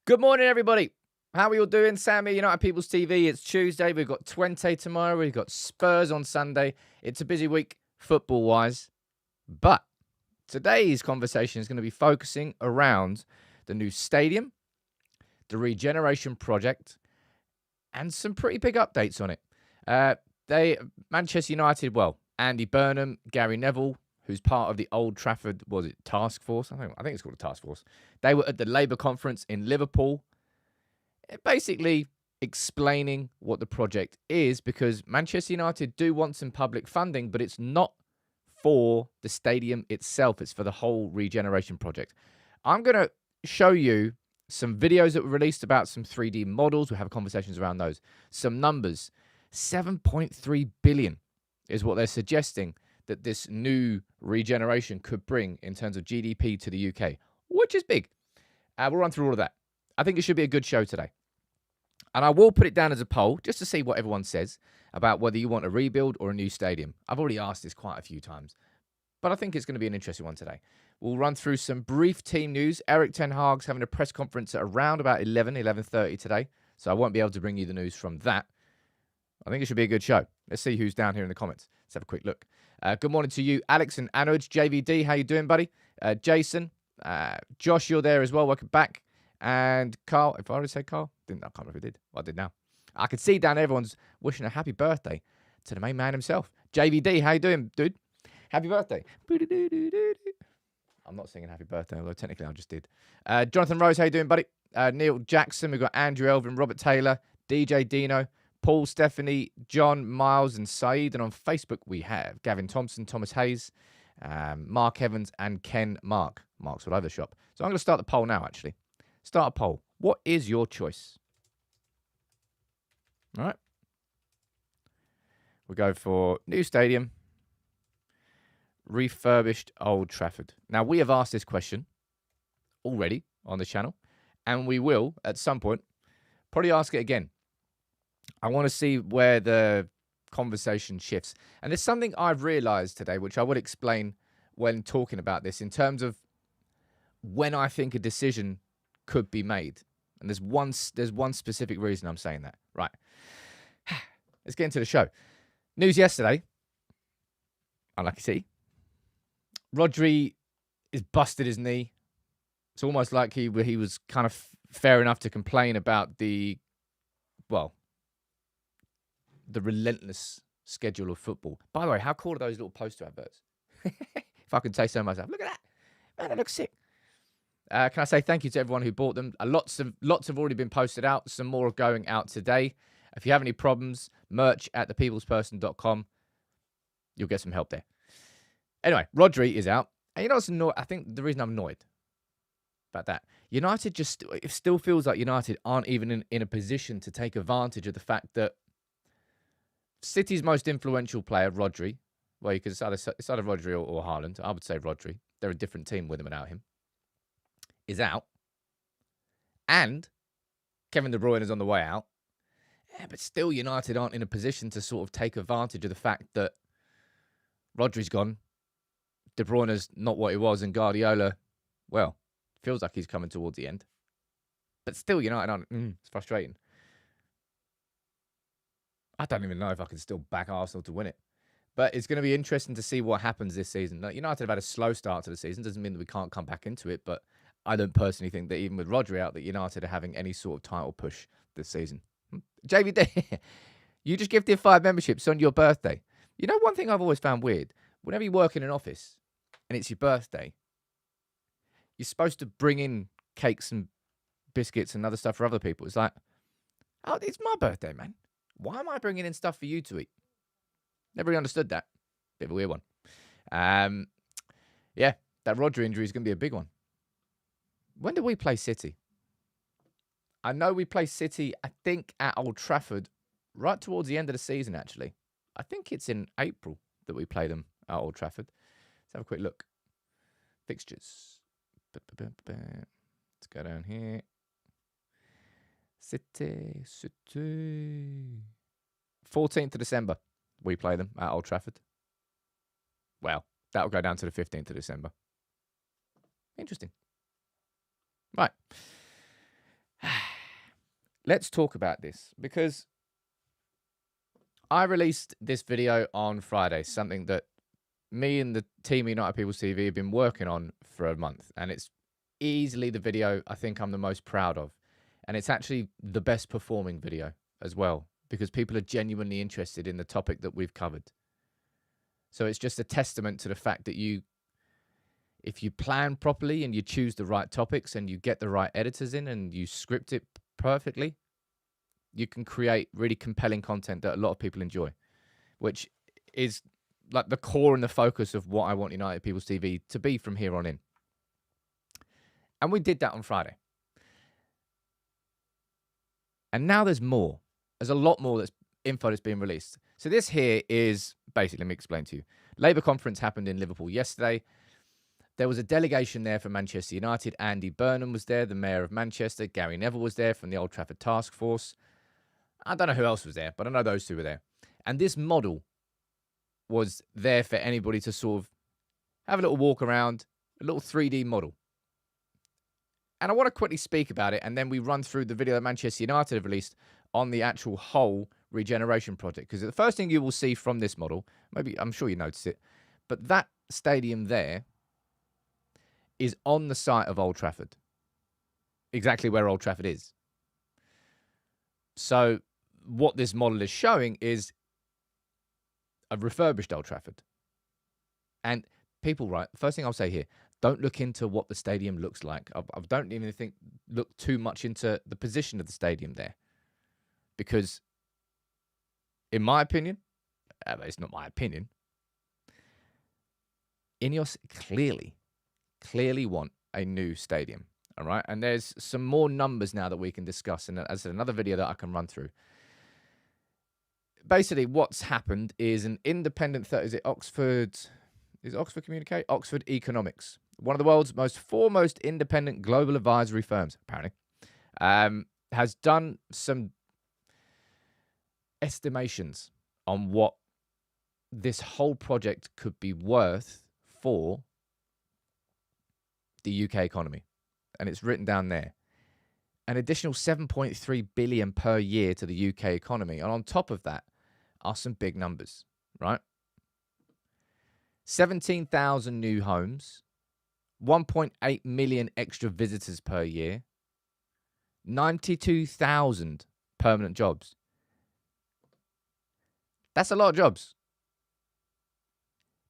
Good morning, everybody. How are you all doing? Sammy, United People's TV. It's Tuesday. We've got Twente tomorrow. We've got Spurs on Sunday. It's a busy week football-wise. But today's conversation is going to be focusing around the new stadium, the Regeneration project, and some pretty big updates on it. Manchester United, Andy Burnham, Gary Neville, who's part of the Old Trafford, task force? I think it's called a task force. They were at the Labour conference in Liverpool, basically explaining what the project is, because Manchester United do want some public funding, but it's not for the stadium itself. It's for the whole Regeneration project. I'm going to show you some videos that were released about some 3D models. We'll have conversations around those. Some numbers. 7.3 billion is what they're suggesting that this new regeneration could bring in terms of GDP to the UK, which is big. We'll run through all of that. I think it should be a good show today. And I will put it down as a poll just to see what everyone says about whether you want a rebuild or a new stadium. I've already asked this quite a few times, but I think it's going to be an interesting one today. We'll run through some brief team news. Erik ten Hag's having a press conference at around about 11:30 today, so I won't be able to bring you the news from that. I think it should be a good show. Let's see who's down here in the comments. Let's have a quick look. Good morning to you, Alex and Anuj. JVD, how you doing, buddy? Jason, Josh, you're there as well. Welcome back. And Carl, if I already said Carl, I can't remember if I did. Well, I did now. I can see down everyone's wishing a happy birthday to the main man himself. JVD, how you doing, dude? Happy birthday. I'm not singing happy birthday, although technically I just did. Jonathan Rose, how you doing, buddy? Neil Jackson, we've got Andrew Elvin, Robert Taylor, DJ Dino, Paul, Stephanie, John, Miles, and Saeed. And on Facebook, we have Gavin Thompson, Thomas Hayes, Mark Evans, and Ken Mark. Mark's all over the shop. So I'm going to start the poll now, actually. Start a poll. What is your choice? All right. We'll go for new stadium, refurbished Old Trafford. Now, we have asked this question already on the channel, and we will, at some point, probably ask it again. I want to see where the conversation shifts. And there's something I've realized today, which I would explain when talking about this, in terms of when I think a decision could be made. And there's one specific reason I'm saying that. Right. Let's get into the show. News yesterday. Unlucky see. Rodri is busted his knee. It's almost like he was kind of fair enough to complain about the relentless schedule of football. By the way, how cool are those little poster adverts? If I can say so myself. Look at that. Man, that looks sick. Can I say thank you to everyone who bought them? Lots have already been posted out. Some more are going out today. If you have any problems, merch@thepeoplesperson.com. You'll get some help there. Anyway, Rodri is out. And you know what's annoying? I think the reason I'm annoyed about that, United it still feels like United aren't even in a position to take advantage of the fact that City's most influential player, Rodri, well, you could it's either Rodri or Haaland. I would say Rodri. They're a different team with him and without him. Is out. And Kevin De Bruyne is on the way out. Yeah, but still, United aren't in a position to sort of take advantage of the fact that Rodri's gone. De Bruyne's not what he was, and Guardiola, well, feels like he's coming towards the end. But still, United aren't. It's frustrating. I don't even know if I can still back Arsenal to win it. But it's going to be interesting to see what happens this season. Like, United have had a slow start to the season. Doesn't mean that we can't come back into it. But I don't personally think that even with Rodri out, that United are having any sort of title push this season. JVD, you just gifted 5 memberships on your birthday. You know, one thing I've always found weird. Whenever you work in an office and it's your birthday, you're supposed to bring in cakes and biscuits and other stuff for other people. It's like, oh, it's my birthday, man. Why am I bringing in stuff for you to eat? Never really understood that. Bit of a weird one. Yeah, that Rodri injury is going to be a big one. When do we play City? I know we play City, I think, at Old Trafford right towards the end of the season, actually. I think it's in April that we play them at Old Trafford. Let's have a quick look. Fixtures. Let's go down here. City. 14th of December, we play them at Old Trafford. Well, that'll go down to the 15th of December. Interesting. Right. let's talk about this, because I released this video on Friday, something that me and the team United People's TV have been working on for a month, and it's easily the video I think I'm the most proud of, and it's actually the best performing video as well, because people are genuinely interested in the topic that we've covered. So it's just a testament to the fact that if you plan properly and you choose the right topics and you get the right editors in and you script it perfectly, you can create really compelling content that a lot of people enjoy, which is like the core and the focus of what I want United People's TV to be from here on in. And we did that on Friday. And now there's more. There's a lot more info that's being released. So this here is basically, let me explain to you. Labour conference happened in Liverpool yesterday. There was a delegation there from Manchester United. Andy Burnham was there, the mayor of Manchester. Gary Neville was there from the Old Trafford Task Force. I don't know who else was there, but I know those two were there. And this model was there for anybody to sort of have a little walk around, a little 3D model. And I want to quickly speak about it, and then we run through the video that Manchester United have released on the actual whole Regeneration project. Because the first thing you will see from this model, maybe I'm sure you notice it, but that stadium there is on the site of Old Trafford, exactly where Old Trafford is. So what this model is showing is a refurbished Old Trafford. And people, right, first thing I'll say here, don't look into what the stadium looks like. I don't even look too much into the position of the stadium there. Because, in my opinion, it's not my opinion, Ineos clearly want a new stadium. All right. And there's some more numbers now that we can discuss. And as I said, another video that I can run through. Basically, what's happened is an independent, is it Oxford Communicate? Oxford Economics. One of the world's foremost independent global advisory firms, apparently, has done some estimations on what this whole project could be worth for the UK economy. And it's written down there. An additional 7.3 billion per year to the UK economy. And on top of that are some big numbers, right? 17,000 new homes, 1.8 million extra visitors per year, 92,000 permanent jobs. That's a lot of jobs.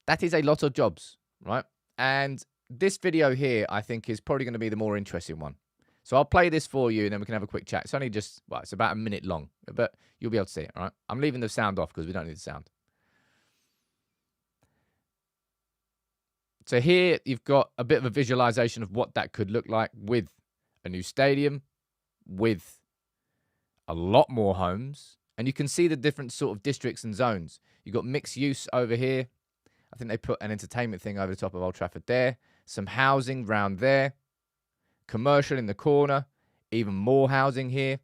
That is a lot of jobs, right? And this video here, I think, is probably going to be the more interesting one. So I'll play this for you, and then we can have a quick chat. It's only just, well, it's about a minute long, but you'll be able to see it, all right? I'm leaving the sound off because we don't need the sound. So here you've got a bit of a visualization of what that could look like with a new stadium, with a lot more homes. And you can see the different sort of districts and zones. You've got mixed use over here. I think they put an entertainment thing over the top of Old Trafford there. Some housing round there. Commercial in the corner. Even more housing here.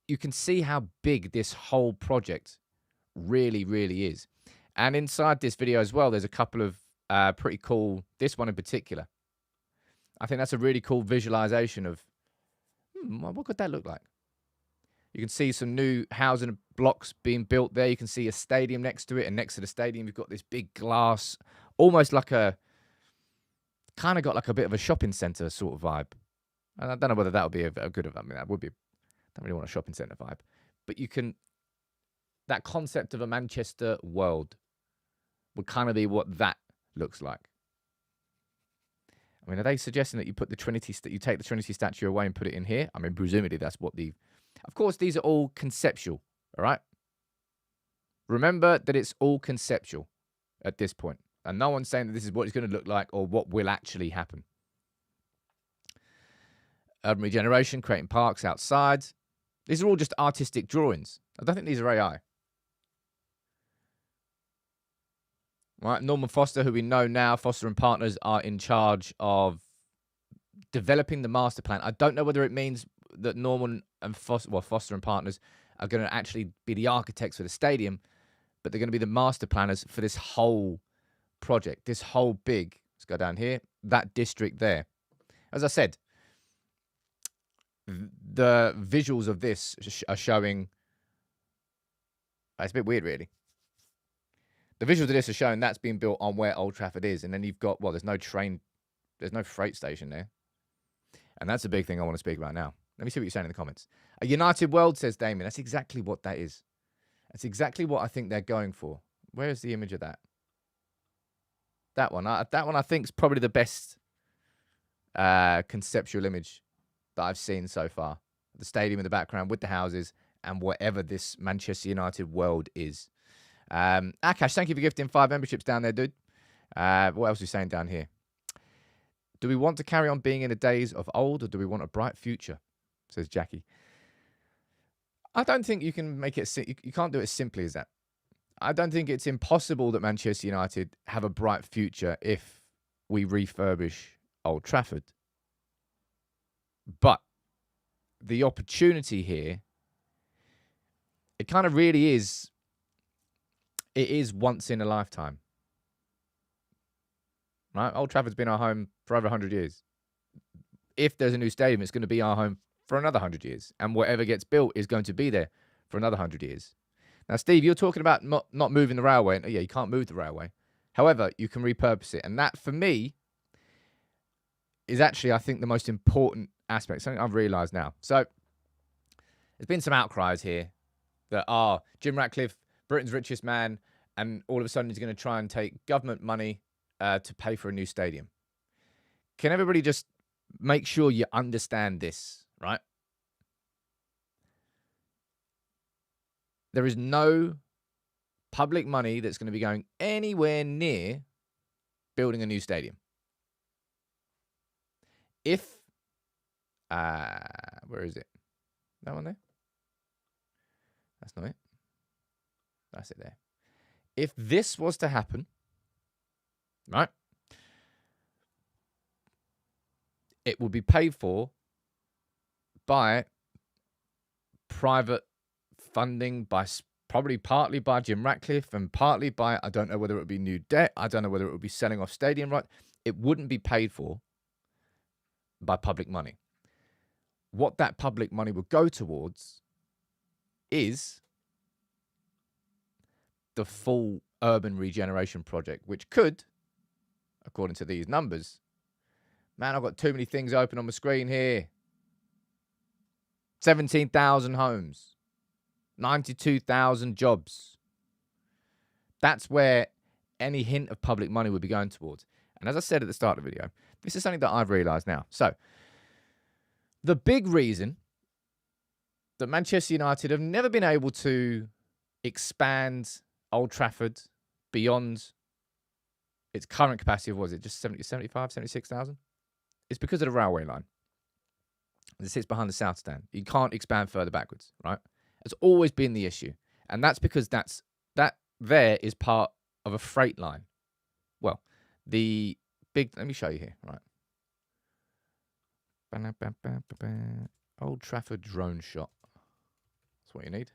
You can see how big this whole project really, really is. And inside this video as well, there's a couple of pretty cool, this one in particular. I think that's a really cool visualization of, what could that look like? You can see some new housing blocks being built there. You can see a stadium next to it. And next to the stadium, you've got this big glass, almost like kind of got like a bit of a shopping centre sort of vibe. And I don't know whether that would be a good, I mean, that would be, I don't really want a shopping centre vibe. But that concept of a Manchester world would kind of be what that looks like. I mean, are they suggesting that you put you take the Trinity statue away and put it in here? I mean, presumably that's what of course, these are all conceptual, all right? Remember that it's all conceptual at this point. And no one's saying that this is what it's going to look like or what will actually happen. Urban regeneration, creating parks outside. These are all just artistic drawings. I don't think these are AI. Right, Norman Foster, who we know now, Foster and Partners are in charge of developing the master plan. I don't know whether it means that Norman and Foster and Partners are going to actually be the architects for the stadium, but they're going to be the master planners for this whole project, this whole big, let's go down here, that district there. As I said, the visuals of this are showing. It's a bit weird, really. The visuals of this are showing that's being built on where Old Trafford is, and then you've got there's no freight station there, and that's a big thing I want to speak about now. Let me see what you're saying in the comments. A united world, says Damien. That's exactly what that is. That's exactly what I think they're going for. Where is the image of that? That one. That one I think is probably the best conceptual image that I've seen so far. The stadium in the background with the houses and whatever this Manchester United world is. Akash, thank you for gifting 5 memberships down there, dude. What else are you saying down here? Do we want to carry on being in the days of old, or do we want a bright future? Says Jackie. I don't think you can make it. You can't do it as simply as that. I don't think it's impossible that Manchester United have a bright future if we refurbish Old Trafford. But the opportunity here, it kind of really is. It is once in a lifetime. Right? Old Trafford's been our home for over 100 years. If there's a new stadium, it's going to be our home for another 100 years. And whatever gets built is going to be there for another 100 years. Now, Steve, you're talking about not moving the railway. Yeah, you can't move the railway. However, you can repurpose it. And that, for me, is actually, I think, the most important aspect. Something I've realised now. So, there's been some outcries here that, Jim Ratcliffe, Britain's richest man, and all of a sudden he's going to try and take government money to pay for a new stadium. Can everybody just make sure you understand this, right? There is no public money that's going to be going anywhere near building a new stadium. If, where is it? That one there? That's not it. That's it there. If this was to happen, right, it would be paid for by private funding, by probably partly by Jim Ratcliffe and partly by, I don't know whether it would be new debt. I don't know whether it would be selling off stadium rights. It wouldn't be paid for by public money. What that public money would go towards is the full urban regeneration project, which could, according to these numbers, man, I've got too many things open on my screen here. 17,000 homes, 92,000 jobs. That's where any hint of public money would be going towards. And as I said at the start of the video, this is something that I've realised now. So, the big reason that Manchester United have never been able to expand Old Trafford beyond its current capacity of, was it just 75, 76,000? It's because of the railway line. It sits behind the south stand. You can't expand further backwards, right? It's always been the issue. And that's because that there is part of a freight line. Well, the big, let me show you here, right? Old Trafford drone shot. That's what you need.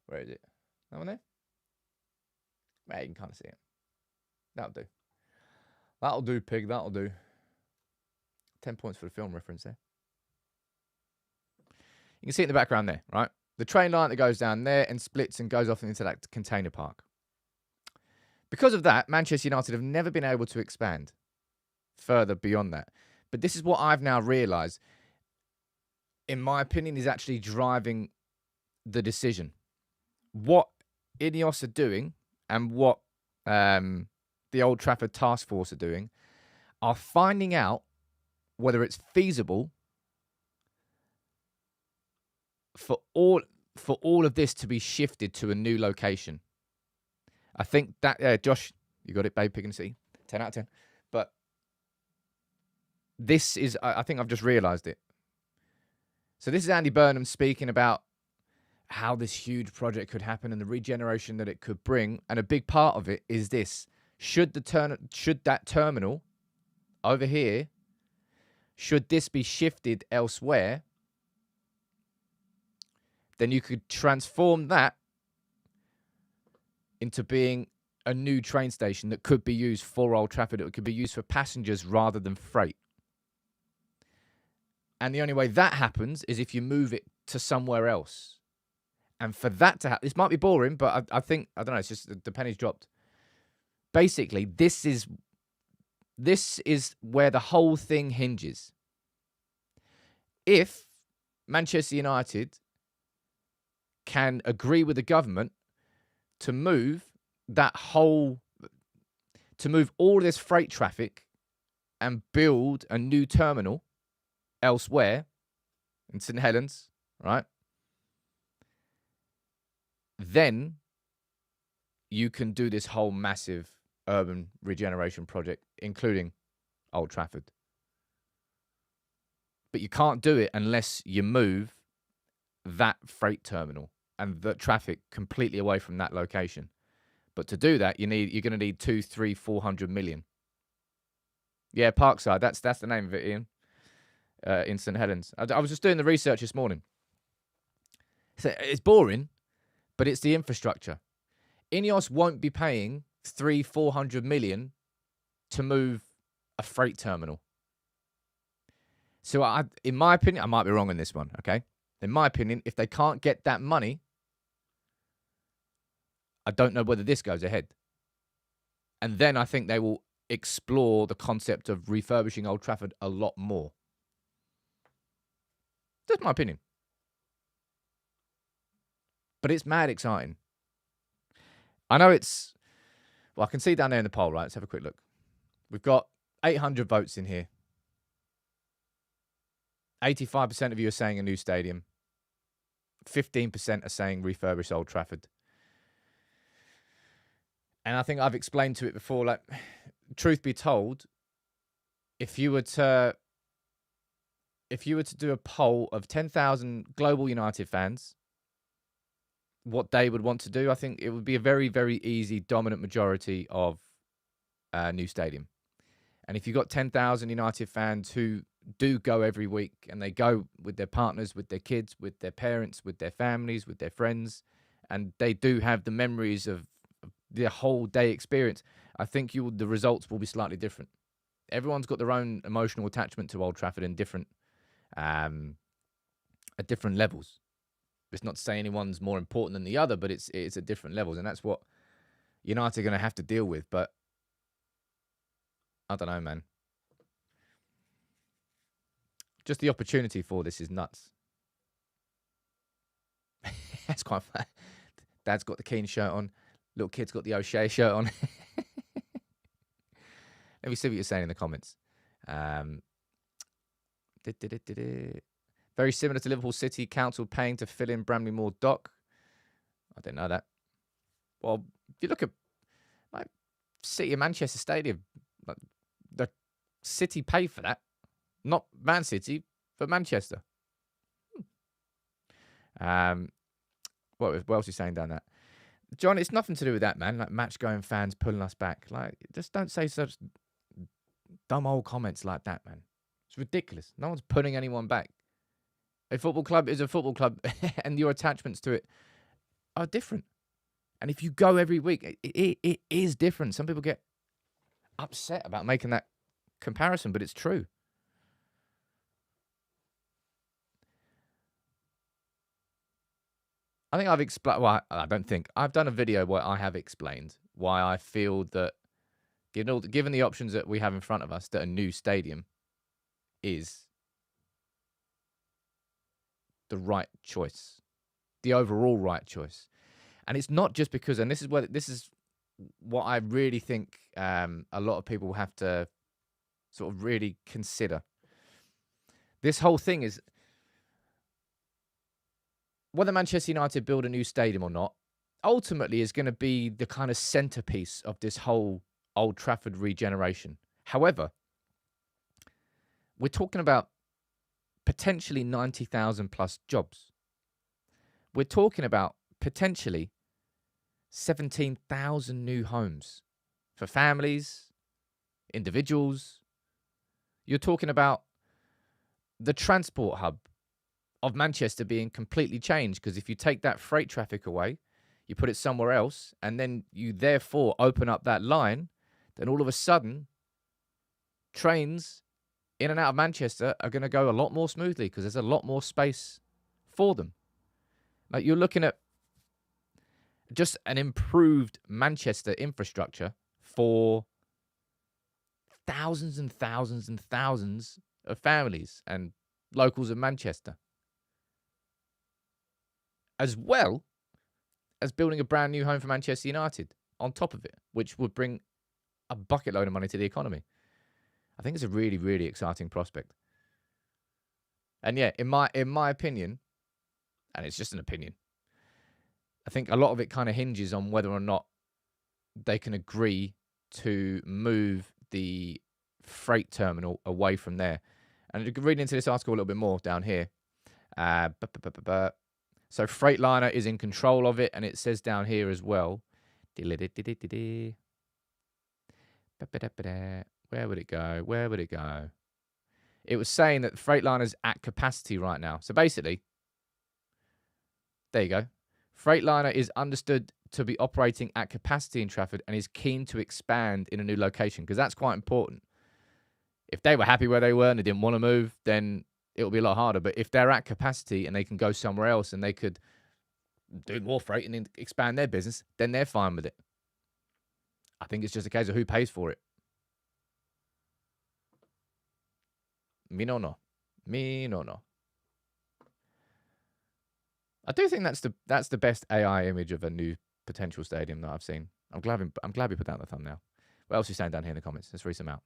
Where is it? That one there? Yeah, you can kind of see it. That'll do. That'll do, pig. That'll do. 10 points for the film reference there. You can see it in the background there, right? The train line that goes down there and splits and goes off into that container park. Because of that, Manchester United have never been able to expand further beyond that. But this is what I've now realised, in my opinion, is actually driving the decision. What Ineos are doing and what the Old Trafford Task Force are doing are finding out whether it's feasible for all of this to be shifted to a new location. I think that, Josh, you got it, babe, pig and C. 10 out of 10. But this is, I think I've just realised it. So this is Andy Burnham speaking about how this huge project could happen and the regeneration that it could bring. And a big part of it is this. Should that terminal over here, should this be shifted elsewhere, then you could transform that into being a new train station that could be used for Old Trafford. It could be used for passengers rather than freight. And the only way that happens is if you move it to somewhere else. And for that to happen, this might be boring, but I think, I don't know, it's just the penny's dropped. Basically, this is where the whole thing hinges. If Manchester United can agree with the government to move all of this freight traffic and build a new terminal elsewhere in St Helens, right? Then you can do this whole massive urban regeneration project, including Old Trafford. But you can't do it unless you move that freight terminal and the traffic completely away from that location. But to do that, you're going to need 200, 300, 400 million. Yeah, Parkside. That's the name of it, Ian. In St Helens. I was just doing the research this morning. So it's boring, but it's the infrastructure. Ineos won't be paying 300-400 million to move a freight terminal. So in my opinion, I might be wrong on this one, okay? In my opinion, if they can't get that money, I don't know whether this goes ahead. And then I think they will explore the concept of refurbishing Old Trafford a lot more. That's my opinion. But it's mad exciting. I know it's... Well, I can see down there in the poll, right? Let's have a quick look. We've got 800 votes in here. 85% of you are saying a new stadium. 15% are saying refurbish Old Trafford. And I think I've explained to it before, like, truth be told, if you were to do a poll of 10,000 global United fans, what they would want to do, I think it would be a very, very easy dominant majority of a new stadium. And if you've got 10,000 United fans who do go every week and they go with their partners, with their kids, with their parents, with their families, with their friends, and they do have the memories of the whole day experience, I think the results will be slightly different. Everyone's got their own emotional attachment to Old Trafford in different at different levels. It's not to say anyone's more important than the other, but it's at different levels, and that's what United are going to have to deal with. But I don't know, man. Just the opportunity for this is nuts. That's quite fun. Dad's got the Keane shirt on. Little kid's got the O'Shea shirt on. Let me see what you're saying in the comments. Very similar to Liverpool City Council paying to fill in Bramley-Moore Dock. I didn't know that. Well, if you look at like City of Manchester Stadium, like, the City pay for that. Not Man City, but Manchester. What else are you saying down that? John, it's nothing to do with that, man. Like match-going fans pulling us back. Like, just don't say such dumb old comments like that, man. It's ridiculous. No one's pulling anyone back. A football club is a football club, and your attachments to it are different. And if you go every week, it is different. Some people get upset about making that comparison, but it's true. I think I've explained. Well, I don't think I've done a video where I have explained why I feel that, given the options that we have in front of us, that a new stadium is the right choice, the overall right choice. And it's not just because, and this is what I really think a lot of people have to sort of really consider. This whole thing is, whether Manchester United build a new stadium or not, ultimately is going to be the kind of centerpiece of this whole Old Trafford regeneration. However, we're talking about potentially 90,000 plus jobs. We're talking about potentially 17,000 new homes for families, individuals. You're talking about the transport hub of Manchester being completely changed, because if you take that freight traffic away, you put it somewhere else, and then you therefore open up that line, then all of a sudden, trains in and out of Manchester are going to go a lot more smoothly because there's a lot more space for them. Like, you're looking at just an improved Manchester infrastructure for thousands and thousands and thousands of families and locals of Manchester, as well as building a brand new home for Manchester United on top of it, which would bring a bucket load of money to the economy. I think it's a really, really exciting prospect. And yeah, in my opinion, and it's just an opinion, I think a lot of it kind of hinges on whether or not they can agree to move the freight terminal away from there. And you can read into this article a little bit more down here. So Freightliner is in control of it, and it says down here as well. Where would it go? Where would it go? It was saying that Freightliner's at capacity right now. So basically, there you go. Freightliner is understood to be operating at capacity in Trafford and is keen to expand in a new location, because that's quite important. If they were happy where they were and they didn't want to move, then it'll be a lot harder. But if they're at capacity and they can go somewhere else and they could do more freight and expand their business, then they're fine with it. I think it's just a case of who pays for it. Me no no. I do think that's the best AI image of a new potential stadium that I've seen. I'm glad we put that on the thumbnail. What else are you saying down here in the comments? Let's read some out.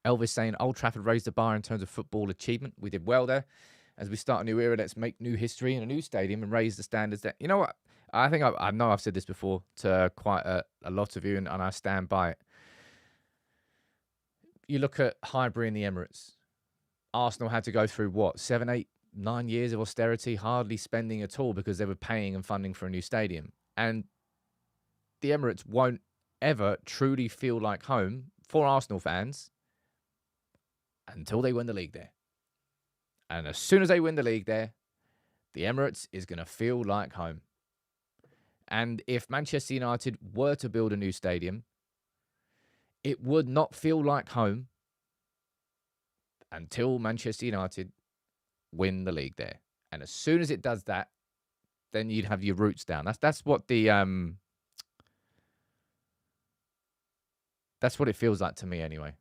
Elvis saying Old Trafford raised the bar in terms of football achievement. We did well there. As we start a new era, let's make new history in a new stadium and raise the standards there. You know what? I think I know I've said this before to quite a lot of you, and I stand by it. You look at Highbury and the Emirates. Arsenal had to go through, 7, 8, 9 years of austerity, hardly spending at all because they were paying and funding for a new stadium. And the Emirates won't ever truly feel like home for Arsenal fans until they win the league there. And as soon as they win the league there, the Emirates is going to feel like home. And if Manchester United were to build a new stadium, it would not feel like home until Manchester United win the league there. And as soon as it does that, then you'd have your roots down. That's what the that's what it feels like to me anyway.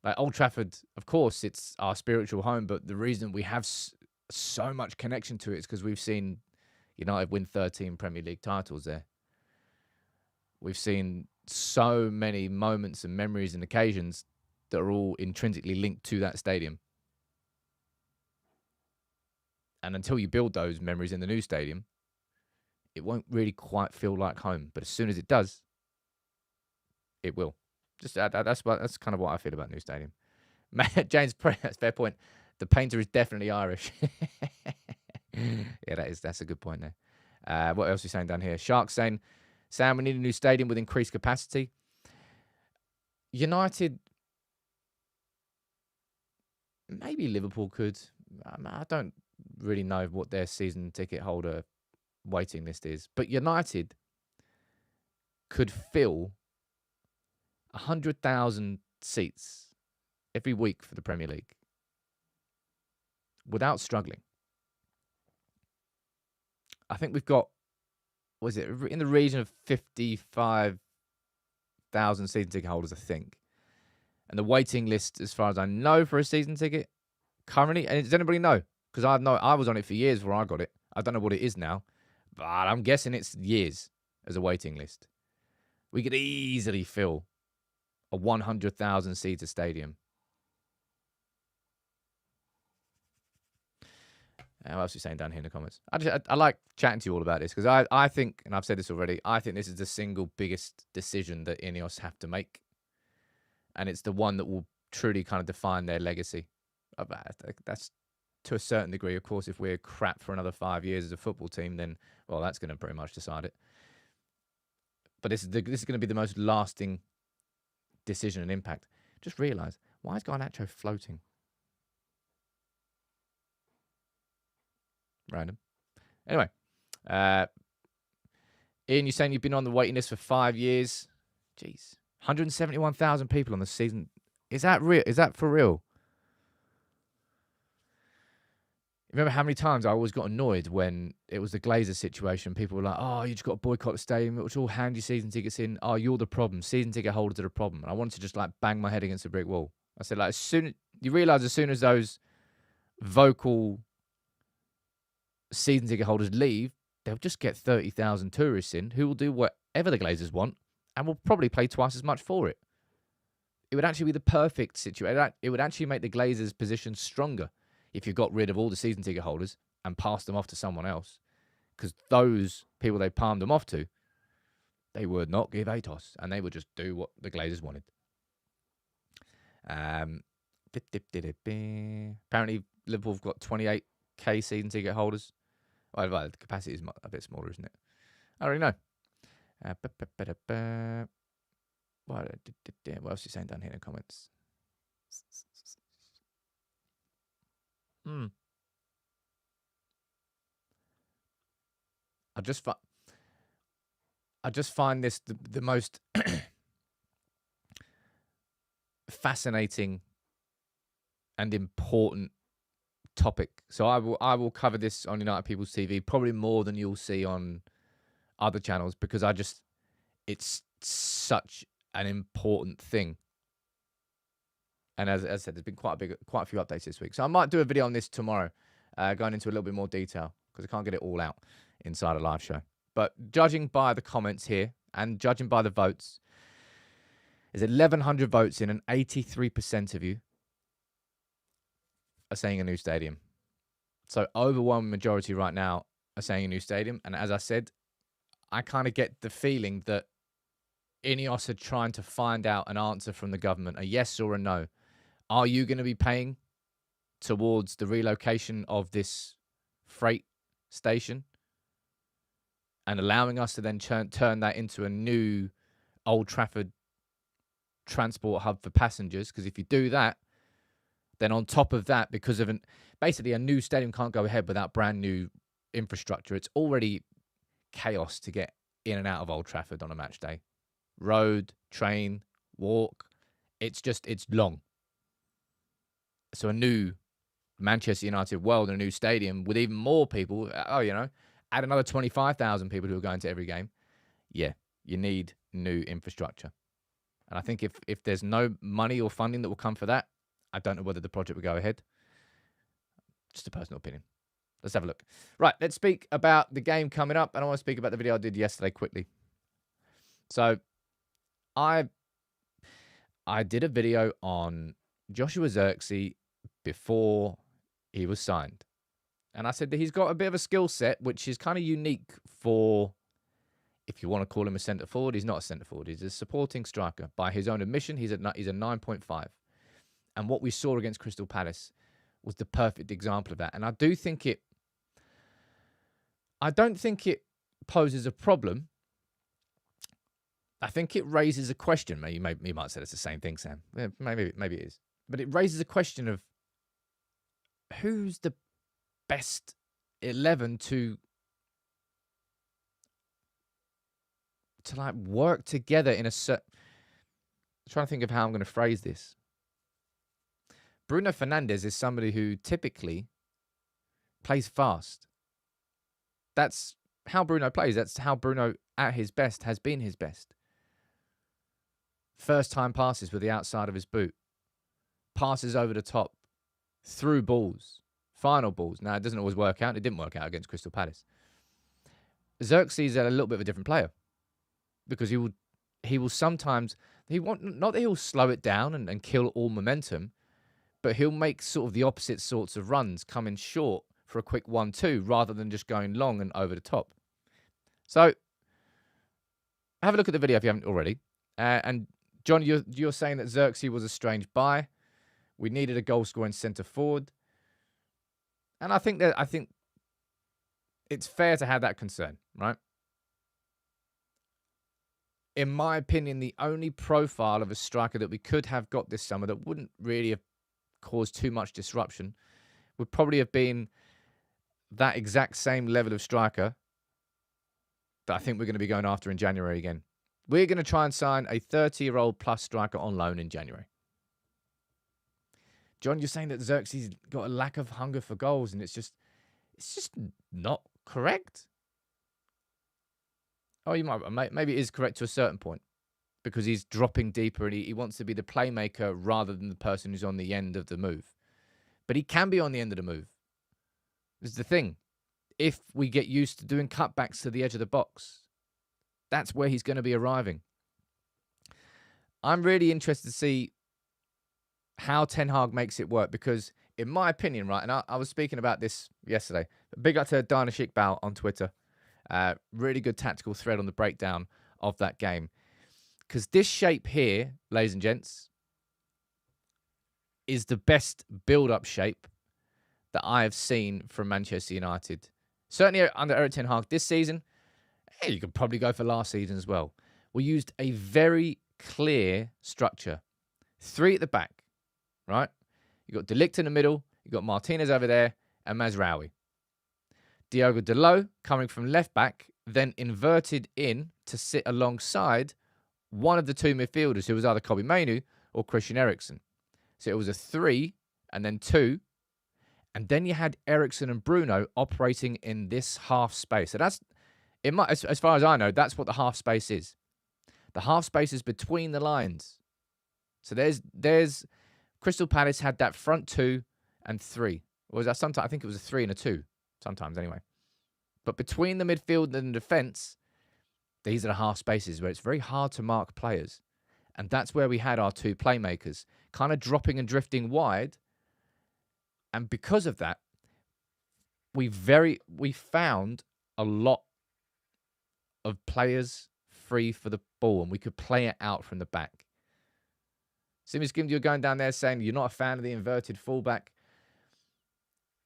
Like Old Trafford, of course, it's our spiritual home, but the reason we have so much connection to it is because we've seen United win 13 Premier League titles there. We've seen so many moments and memories and occasions that are all intrinsically linked to that stadium. And until you build those memories in the new stadium, it won't really quite feel like home. But as soon as it does, it will. Just that's kind of what I feel about new stadium. James, that's a fair point. The painter is definitely Irish. Yeah, that's a good point there. What else are you saying down here? Shark saying, Sam, we need a new stadium with increased capacity. United, maybe Liverpool could. I don't really know what their season ticket holder waiting list is, but United could fill 100,000 seats every week for the Premier League without struggling. I think we've got, was it in the region of 55,000 season ticket holders, I think. And the waiting list, as far as I know, for a season ticket currently, and does anybody know? Because I was on it for years before I got it. I don't know what it is now, but I'm guessing it's years as a waiting list. We could easily fill a 100,000 seater stadium. What else are you saying down here in the comments? I like chatting to you all about this because I think, and I've said this already, I think this is the single biggest decision that Ineos have to make. And it's the one that will truly kind of define their legacy. That's to a certain degree. Of course, if we're crap for another 5 years as a football team, then, well, that's going to pretty much decide it. But this is going to be the most lasting decision and impact. Just realise, why is Garnacho floating? Random. Anyway, Ian, you're saying you've been on the waiting list for 5 years. Jeez. 171,000 people on the season. Is that real? Is that for real? Remember how many times I always got annoyed when it was the Glazers situation? People were like, oh, you just got to boycott the stadium. Which all hand your season tickets in. Oh, you're the problem. Season ticket holders are the problem. And I wanted to just like bang my head against a brick wall. I said, like, as soon as those vocal season ticket holders leave, they'll just get 30,000 tourists in who will do whatever the Glazers want and will probably pay twice as much for it. It would actually be the perfect situation. It would actually make the Glazers' position stronger if you got rid of all the season ticket holders and passed them off to someone else. Because those people they palmed them off to, they would not give a toss and they would just do what the Glazers wanted. Apparently, Liverpool have got 28k season ticket holders. Well, the capacity is a bit smaller, isn't it? I don't really know. What else are you saying down here in the comments? I just find this the most fascinating and important topic. So I will cover this on United People's TV probably more than you'll see on other channels because it's such an important thing. And as I said, there's been quite a few updates this week. So I might do a video on this tomorrow, going into a little bit more detail because I can't get it all out inside a live show. But judging by the comments here and judging by the votes, there's 1,100 votes in and 83% of you are saying a new stadium. So overwhelming majority right now are saying a new stadium. And as I said, I kind of get the feeling that Ineos are trying to find out an answer from the government, a yes or a no. Are you going to be paying towards the relocation of this freight station and allowing us to then turn that into a new Old Trafford transport hub for passengers? Because if you do that, then on top of that, because of basically a new stadium can't go ahead without brand new infrastructure. It's already chaos to get in and out of Old Trafford on a match day. Road, train, walk. It's long. So a new Manchester United world and a new stadium with even more people. Add another 25,000 people who are going to every game. Yeah, you need new infrastructure. And I think if there's no money or funding that will come for that, I don't know whether the project will go ahead. Just a personal opinion. Let's have a look. Right, let's speak about the game coming up. And I want to speak about the video I did yesterday quickly. So I did a video on Joshua Zirkzee before he was signed. And I said that he's got a bit of a skill set, which is kind of unique for, if you want to call him a centre forward, he's not a centre forward. He's a supporting striker. By his own admission, he's a 9.5. And what we saw against Crystal Palace was the perfect example of that. And I don't think it poses a problem. I think it raises a question. You might say it's the same thing, Sam. Yeah, maybe it is. But it raises a question of who's the best 11 to like work together in a certain... I'm trying to think of how I'm going to phrase this. Bruno Fernandes is somebody who typically plays fast. That's how Bruno plays. That's how Bruno, at his best, has been his best. First-time passes with the outside of his boot. Passes over the top. Through balls. Final balls. Now, it doesn't always work out. It didn't work out against Crystal Palace. Zirkzee is a little bit of a different player. Because he will sometimes... not that he'll slow it down and kill all momentum, but he'll make sort of the opposite sorts of runs, coming short for a quick 1-2 rather than just going long and over the top. So, have a look at the video if you haven't already. And John, you're saying that Zirkzee was a strange buy. We needed a goal-scoring centre forward, and I think it's fair to have that concern, right? In my opinion, the only profile of a striker that we could have got this summer that wouldn't really have caused too much disruption would probably have been that exact same level of striker that I think we're going to be going after in January again. We're going to try and sign a 30-year-old plus striker on loan in January. John, you're saying that Xerxes got a lack of hunger for goals, and it's just not correct. Oh, you might. Maybe it is correct to a certain point because he's dropping deeper and he wants to be the playmaker rather than the person who's on the end of the move. But he can be on the end of the move. This is the thing. If we get used to doing cutbacks to the edge of the box, that's where he's going to be arriving. I'm really interested to see how Ten Hag makes it work because, in my opinion, right, and I was speaking about this yesterday. Big up to Dana Schickbau on Twitter. Really good tactical thread on the breakdown of that game. Because this shape here, ladies and gents, is the best build-up shape that I have seen from Manchester United. Certainly under Erik Ten Hag this season. Hey, you could probably go for last season as well. We used a very clear structure. 3 at the back, right? You got De Ligt in the middle. You got Martinez over there and Mazraoui. Diogo Dalot coming from left back, then inverted in to sit alongside one of the 2 midfielders who was either Kobbie Mainoo or Christian Eriksen. So it was a 3 and then 2. And then you had Eriksen and Bruno operating in this half space. So that's, as far as I know, that's what the half space is. The half space is between the lines. So there's Crystal Palace had that front 2 and 3. Or was that sometimes? I think it was a 3 and a 2. Sometimes anyway. But between the midfield and the defence, these are the half spaces where it's very hard to mark players. And that's where we had our 2 playmakers kind of dropping and drifting wide. And because of that, we found a lot of players free for the ball and we could play it out from the back. Simmons Gimd, you're going down there saying you're not a fan of the inverted fullback.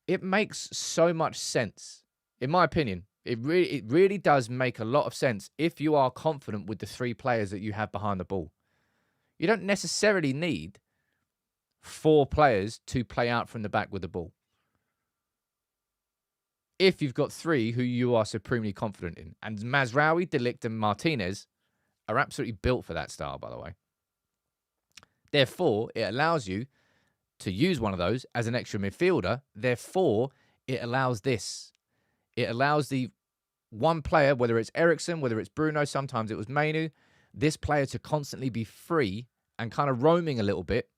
It makes so much sense. In my opinion, it really does make a lot of sense if you are confident with the 3 players that you have behind the ball. You don't necessarily need 4 players to play out from the back with the ball. If you've got 3 who you are supremely confident in. And Mazraoui, De Ligt and Martinez are absolutely built for that style, by the way. Therefore, it allows you to use one of those as an extra midfielder. Therefore, it allows this. It allows the one player, whether it's Eriksen, whether it's Bruno, sometimes it was Mainoo, this player to constantly be free and kind of roaming a little bit,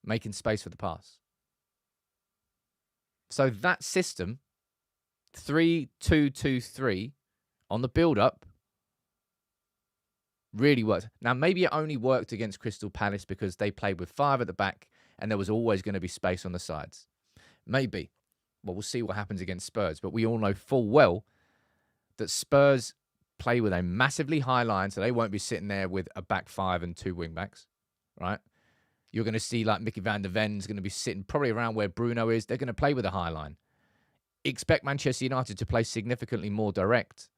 making space for the pass. So that system, 3-2-2-3, on the build-up, really worked. Now, maybe it only worked against Crystal Palace because they played with 5 at the back and there was always going to be space on the sides. Maybe. Well, we'll see what happens against Spurs. But we all know full well that Spurs play with a massively high line, so they won't be sitting there with a back 5 and 2 wing-backs, right? You're going to see like Mickey van der Ven's going to be sitting probably around where Bruno is. They're going to play with a high line. Expect Manchester United to play significantly more direct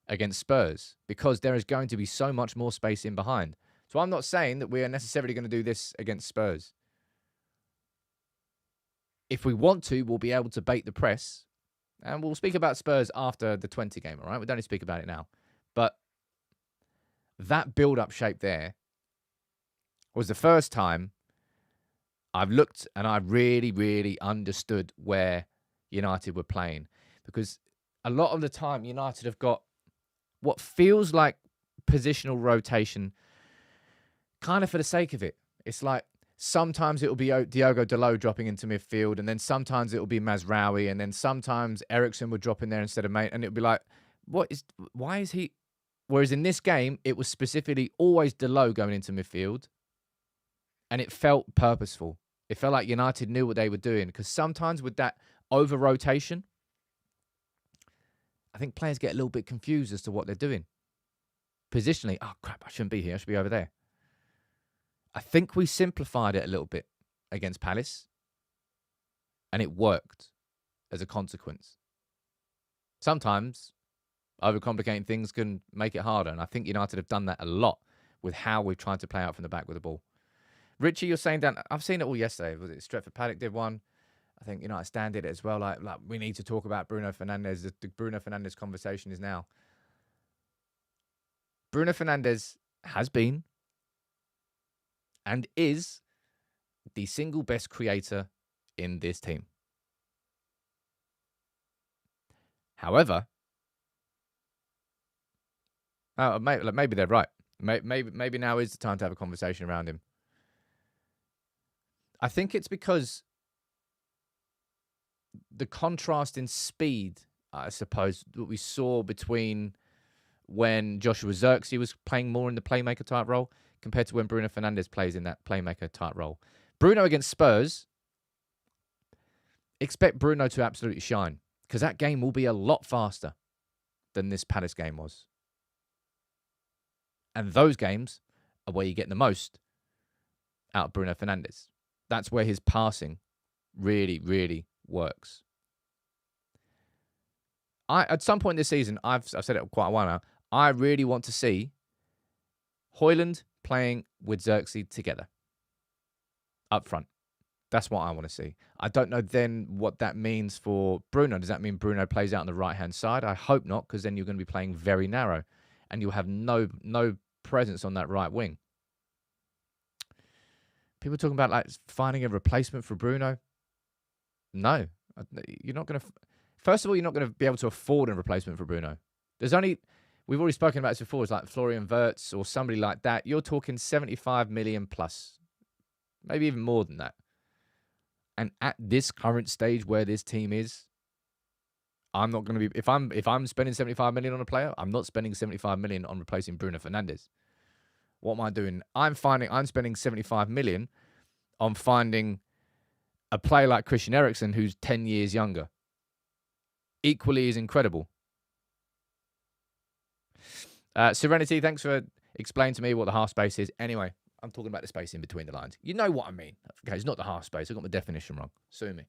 against Spurs because there is going to be so much more space in behind. So I'm not saying that we are necessarily going to do this against Spurs. If we want to, we'll be able to bait the press. And we'll speak about Spurs after the Twente game, all right? We don't need to speak about it now. But that build-up shape there was the first time I've looked and I really, really understood where United were playing. Because a lot of the time, United have got what feels like positional rotation kind of for the sake of it. It's like sometimes it will be Diogo Dalot dropping into midfield, and then sometimes it will be Mazraoui, and then sometimes Eriksen would drop in there instead of Mate, and it would be like, why is he? Whereas in this game, it was specifically always Dalot going into midfield, and it felt purposeful. It felt like United knew what they were doing, because sometimes with that over-rotation, I think players get a little bit confused as to what they're doing. Positionally, oh crap, I shouldn't be here, I should be over there. I think we simplified it a little bit against Palace, and it worked as a consequence. Sometimes overcomplicating things can make it harder, and I think United have done that a lot with how we've tried to play out from the back with the ball. Richie, you're saying that I've seen it all yesterday. Was it Stretford Paddock did one? I think United Stand did it as well. Like we need to talk about Bruno Fernandes. The Bruno Fernandes conversation is now. Bruno Fernandes has been and is the single best creator in this team. However, maybe they're right. Maybe now is the time to have a conversation around him. I think it's because the contrast in speed, I suppose, that we saw between when Joshua Zirkzee was playing more in the playmaker type role compared to when Bruno Fernandes plays in that playmaker type role. Bruno against Spurs, expect Bruno to absolutely shine because that game will be a lot faster than this Palace game was. And those games are where you get the most out of Bruno Fernandes. That's where his passing really, really works. At some point this season, I've said it quite a while now, I really want to see Højlund playing with Zirkzee together up front. That's what I want to see. I don't know then what that means for Bruno. Does that mean Bruno plays out on the right-hand side? I hope not, because then you're going to be playing very narrow and you'll have no presence on that right wing. People talking about like finding a replacement for Bruno. No, you're not going to. First of all, you're not going to be able to afford a replacement for Bruno. We've already spoken about this before. It's like Florian Wirtz or somebody like that. You're talking 75 million plus, maybe even more than that. And at this current stage where this team is, I'm not going to be. If I'm spending 75 million on a player, I'm not spending 75 million on replacing Bruno Fernandes. What am I doing? I'm spending 75 million on finding a player like Christian Eriksen who's 10 years younger. Equally is incredible. Serenity, thanks for explaining to me what the half space is. Anyway, I'm talking about the space in between the lines. You know what I mean. Okay, it's not the half space. I got my definition wrong. Sue me.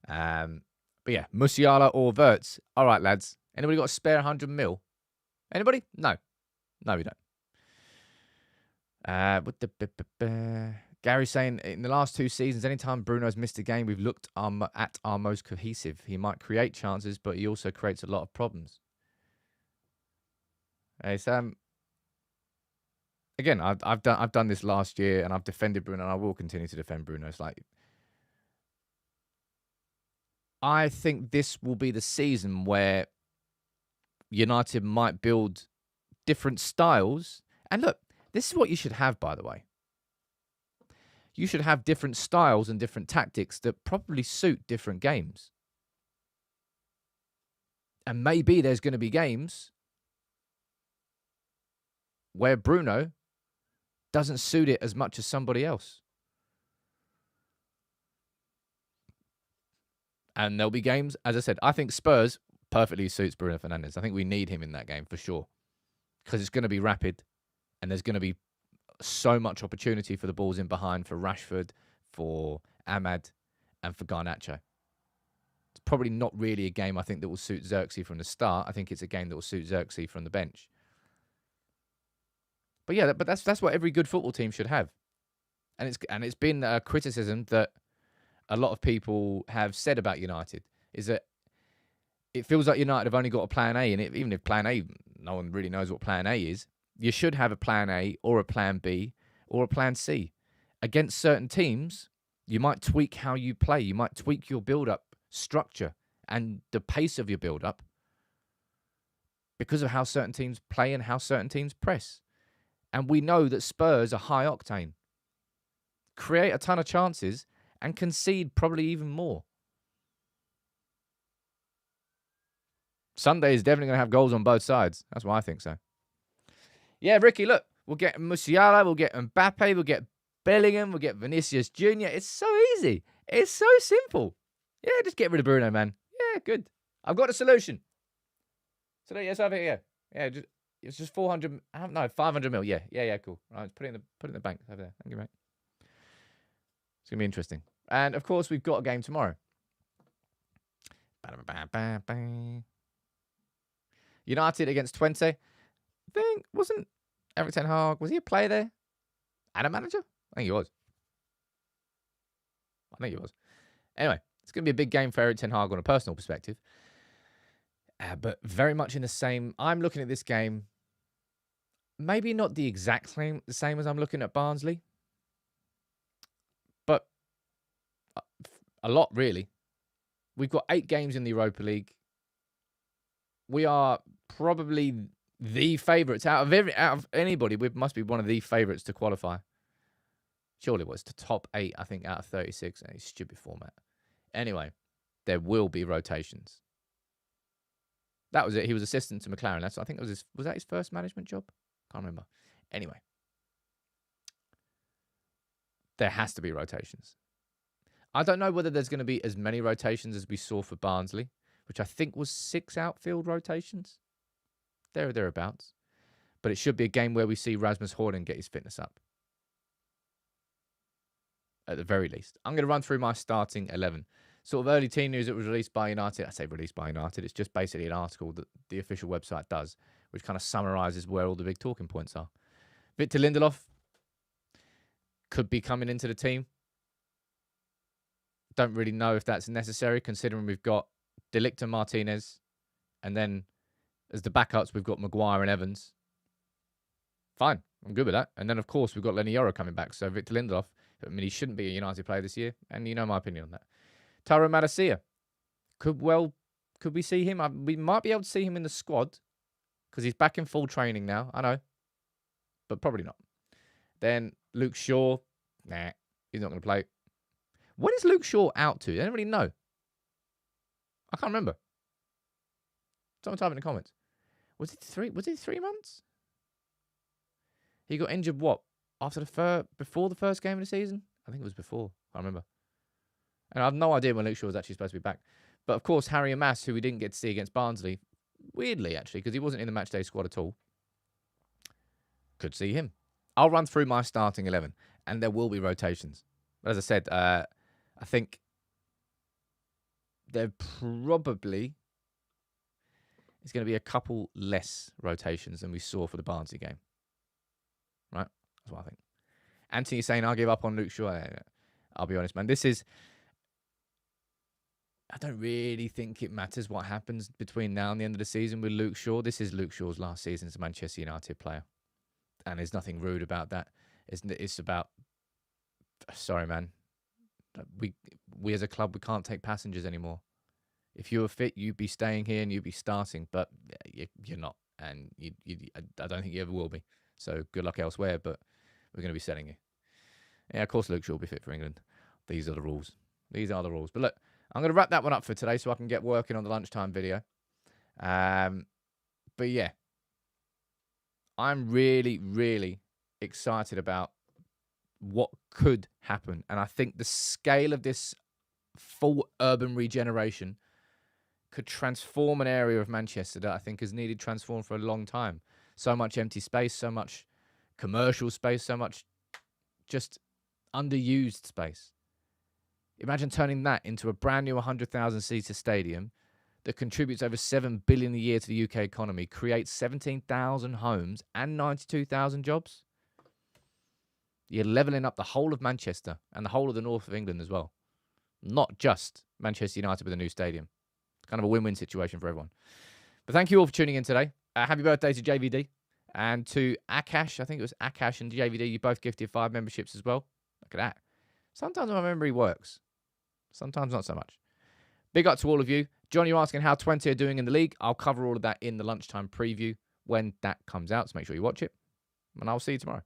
But yeah, Musiala or Wirtz. All right, lads. Anybody got a spare 100 mil? Anybody? No. No, we don't. Gary's saying, in the last 2 seasons, anytime Bruno's missed a game, we've looked at our most cohesive. He might create chances, but he also creates a lot of problems. Hey, Sam. Again, I've done this last year, and I've defended Bruno, and I will continue to defend Bruno. It's like, I think this will be the season where United might build different styles. And look, this is what you should have, by the way. You should have different styles and different tactics that probably suit different games. And maybe there's going to be games where Bruno doesn't suit it as much as somebody else. And there'll be games, as I said, I think Spurs perfectly suits Bruno Fernandes. I think we need him in that game for sure. Because it's going to be rapid and there's going to be so much opportunity for the balls in behind for Rashford, for Ahmad, and for Garnacho. It's probably not really a game I think that will suit Zirkzee from the start. I think it's a game that will suit Zirkzee from the bench. But yeah, but that's what every good football team should have. And it's been a criticism that a lot of people have said about United, is that it feels like United have only got a plan A, and even if plan A, no one really knows what plan A is, you should have a plan A or a plan B or a plan C. Against certain teams, you might tweak how you play. You might tweak your build-up structure and the pace of your build-up because of how certain teams play and how certain teams press. And we know that Spurs are high octane. Create a ton of chances and concede probably even more. Sunday is definitely going to have goals on both sides. That's why I think so. Yeah, Ricky, look. We'll get Musiala, we'll get Mbappe, we'll get Bellingham, we'll get Vinicius Jr. It's so easy. It's so simple. Yeah, just get rid of Bruno, man. Yeah, good. I've got a solution. So yes, over here. Yeah, it's just 400. No, 500 mil. Yeah, cool. Right, put it in the bank over there. Thank you, mate. It's gonna be interesting. And of course, we've got a game tomorrow. United against Twente. I think wasn't Erik ten Hag, was he a player there? And a manager? I think he was. I think he was. Anyway, it's going to be a big game for Erik ten Hag on a personal perspective. But very much in the same... I'm looking at this game, maybe not the exact same as I'm looking at Barnsley, but a lot, really. We've got 8 games in the Europa League. We are probably the favourites out of anybody. We must be one of the favourites to qualify. Surely it was the top 8, I think, out of 36. A stupid format. Anyway, there will be rotations. That was it. He was assistant to McLaren. I think it was that his first management job? Can't remember. Anyway, there has to be rotations. I don't know whether there's going to be as many rotations as we saw for Barnsley, which I think was 6 outfield rotations. There or thereabouts. But it should be a game where we see Rasmus Højlund get his fitness up. At the very least. I'm going to run through my starting 11. Sort of early team news that was released by United. I say released by United. It's just basically an article that the official website does, which kind of summarises where all the big talking points are. Victor Lindelof could be coming into the team. Don't really know if that's necessary, considering we've got De Ligt and Martinez. And then, as the backups, we've got Maguire and Evans. Fine. I'm good with that. And then, of course, we've got Lenny Yoro coming back. So, Victor Lindelof, I mean, he shouldn't be a United player this year. And you know my opinion on that. Taro Madacia. Could we see him? We might be able to see him in the squad because he's back in full training now. I know. But probably not. Then, Luke Shaw. Nah, he's not going to play. When is Luke Shaw out to? I don't really know. I can't remember. Someone type in the comments. Was it 3 months? He got injured what? Before the first game of the season? I think it was before. I can't remember. And I have no idea when Luke Shaw was actually supposed to be back. But of course, Harry Amass, who we didn't get to see against Barnsley, weirdly actually, because he wasn't in the matchday squad at all, could see him. I'll run through my starting 11, and there will be rotations. But as I said, I think there probably is going to be a couple less rotations than we saw for the Barnsley game. Right? That's what I think. Anthony saying, I'll give up on Luke Shaw. I'll be honest, man. I don't really think it matters what happens between now and the end of the season with Luke Shaw. This is Luke Shaw's last season as a Manchester United player. And there's nothing rude about that. It's about, sorry, man. We as a club, we can't take passengers anymore. If you were fit, you'd be staying here and you'd be starting, but you're not. And I don't think you ever will be. So good luck elsewhere, but we're going to be selling you. Yeah, of course Luke Shaw will be fit for England. These are the rules. These are the rules. But look, I'm going to wrap that one up for today so I can get working on the lunchtime video. But yeah, I'm really, really excited about what could happen. And I think the scale of this full urban regeneration could transform an area of Manchester that I think has needed transformed for a long time. So much empty space, so much commercial space, so much just underused space. Imagine turning that into a brand new 100,000-seater stadium that contributes over $7 billion a year to the UK economy, creates 17,000 homes and 92,000 jobs. You're levelling up the whole of Manchester and the whole of the north of England as well. Not just Manchester United with a new stadium. It's kind of a win-win situation for everyone. But thank you all for tuning in today. Happy birthday to JVD and to Akash. I think it was Akash and JVD. You both gifted 5 memberships as well. Look at that. Sometimes my memory works. Sometimes not so much. Big up to all of you. John, you're asking how Twente are doing in the league. I'll cover all of that in the lunchtime preview when that comes out, so make sure you watch it. And I'll see you tomorrow.